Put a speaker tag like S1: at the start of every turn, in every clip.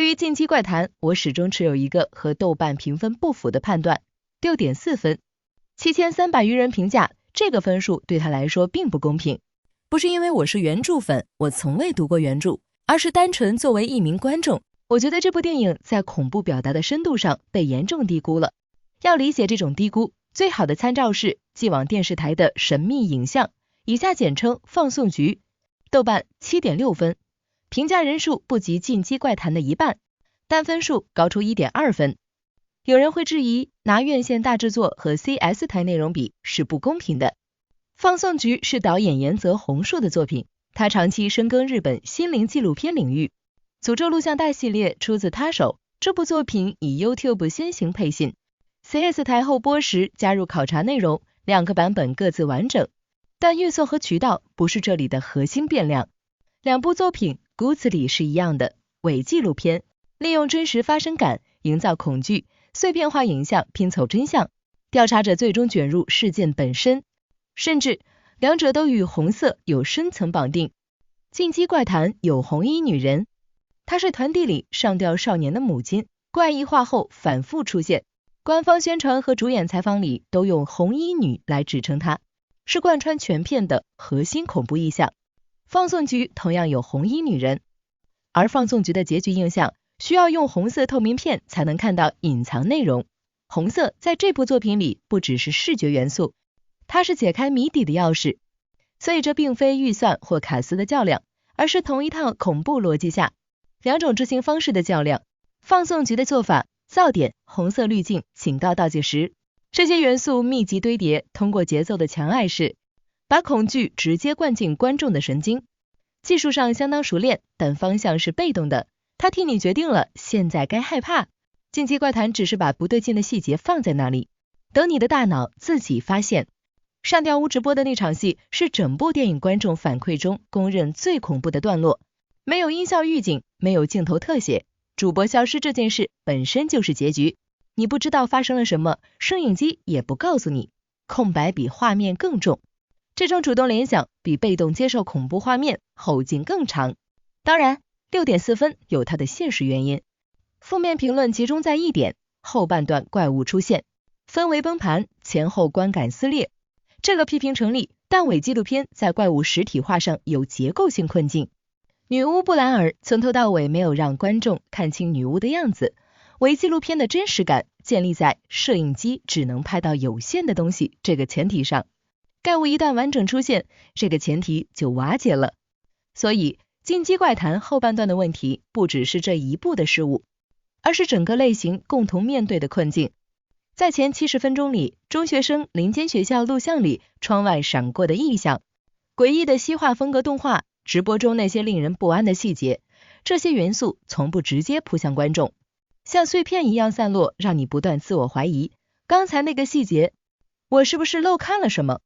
S1: 對於《進擊怪談》，我始終持有一個和豆瓣評分不符的判斷，6.4分，7300餘人評價，這個分數對他來說並不公平。不是因為我是原著粉，我從未讀過原著，而是單純作為一名觀眾，我覺得這部電影在恐怖表達的深度上被嚴重低估了。要理解這種低估，最好的參照是既往電視台的神秘影像，以下簡稱放送局，豆瓣7.6分，評價人數不及《進擊怪談》的一半，但分數高出1.2分。有人會質疑，拿院線大制作和 CS 台內容比是不公平的。放送局是導演岩澤弘樹的作品，他長期深耕日本心靈紀錄片領域，诅咒錄像帶系列出自他手。這部作品以 YouTube 先行配信，CS 台後播時加入考察內容，2個版本各自完整，但預算和渠道不是這裡的核心變量。2部作品骨子裡是一樣的，偽紀錄片，利用真實發生感營造恐懼，碎片化影像拼湊真相，調查者最終捲入事件本身，甚至兩者都與紅色有深層綁定。進擊怪談有紅衣女人，她是團體裡上吊少年的母親，怪異化後反覆出現，官方宣傳和主演採訪裡都用紅衣女來指稱她，是貫穿全片的核心恐怖意象。放送局同樣有紅衣女人，而放送局的结局映像需要用紅色透明片才能看到隱藏內容。紅色在這部作品裡不只是視覺元素，它是解開謎底的鑰匙。所以這並非預算或卡司的較量，而是同一套恐怖邏輯下兩種執行方式的較量。放送局的做法，噪點、紅色濾鏡、警告倒計時，這些元素密集堆疊，通過節奏的強暗示把恐懼直接灌進觀眾的神經。技術上相當熟練，但方向是被動的，它替你決定了現在該害怕。進擊怪談只是把不對勁的細節放在那裡，等你的大腦自己發現。上吊屋直播的那場戲是整部電影觀眾反饋中公認最恐怖的段落，沒有音效預警，沒有鏡頭特寫，主播消失這件事本身就是結局，你不知道發生了什麼，攝影機也不告訴你，空白比畫面更重。這種主動聯想比被動接受恐怖畫面後勁更長。當然 6.4 分有它的现實原因，負面評論集中在一點，後半段怪物出現，氛圍崩盤，前後觀感撕裂。這個批評成立，但偽紀錄片在怪物實體化上有結構性困境。女巫布蘭爾從頭到尾沒有讓觀眾看清女巫的樣子，偽紀錄片的真實感建立在攝影機只能拍到有限的東西這個前提上。怪物一旦完整出現，這個前提就瓦解了。所以進擊怪談後半段的問題不只是這一部的失誤，而是整個類型共同面對的困境。在前70分鐘裡，中學生林間學校錄像裡窗外閃過的異象，詭異的西畫風格動畫，直播中那些令人不安的細節，這些元素從不直接撲向觀眾，像碎片一樣散落，讓你不斷自我懷疑，剛才那個細節，我是不是漏看了什麼？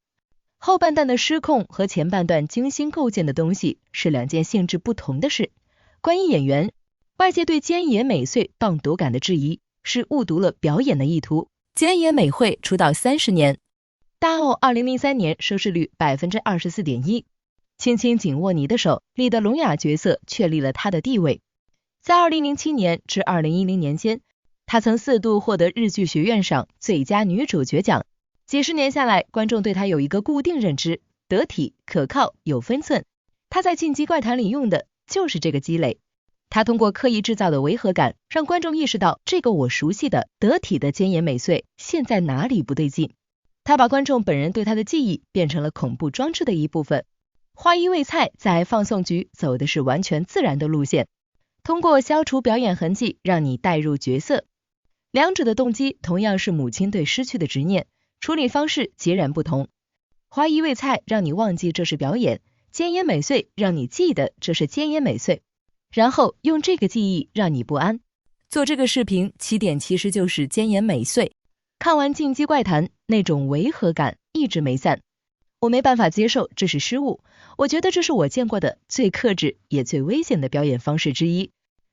S1: 後半段的失控和前半段精心構建的東西是兩件性質不同的事。關於演員，外界對菅野美穗棒读感的質疑，是誤讀了表演的意圖。菅野美惠出道30年，大奧2003年收視率 24.1%， 輕輕緊握你的手裡的聾啞角色確立了她的地位。在2007年至2010年間，她曾4度獲得日劇學院賞最佳女主角獎。幾十年下來，觀眾對她有一個固定認知，得體、可靠、有分寸。她在進擊怪談裡用的就是這個積累。他通過刻意制造的違和感，讓觀眾意識到這個我熟悉的得體的菅野美穗現在哪裡不對勁。他把觀眾本人對他的記憶變成了恐怖裝置的一部分。花衣未菜在放送局走的是完全自然的路線，通過消除表演痕跡讓你帶入角色。兩者的動機同樣是母親對失去的執念，處理方式截然不同。花衣未菜讓你忘記這是表演，菅野美穗讓你記得這是菅野美穗。然後用這個記憶讓你不安。做這個視頻起點其實就是菅野美穗。看完進擊怪談，那種違和感一直沒散。我沒辦法接受這是失誤，我覺得這是我見過的最克制也最危險的表演方式之一。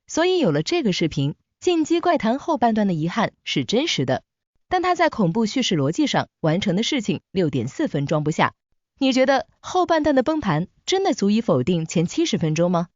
S1: 所以有了這個視頻，進擊怪談後半段的遺憾是真實的，但它在恐怖敘事邏輯上完成的事情 6.4 分裝不下。你覺得後半段的崩盤真的足以否定前70分鐘嗎？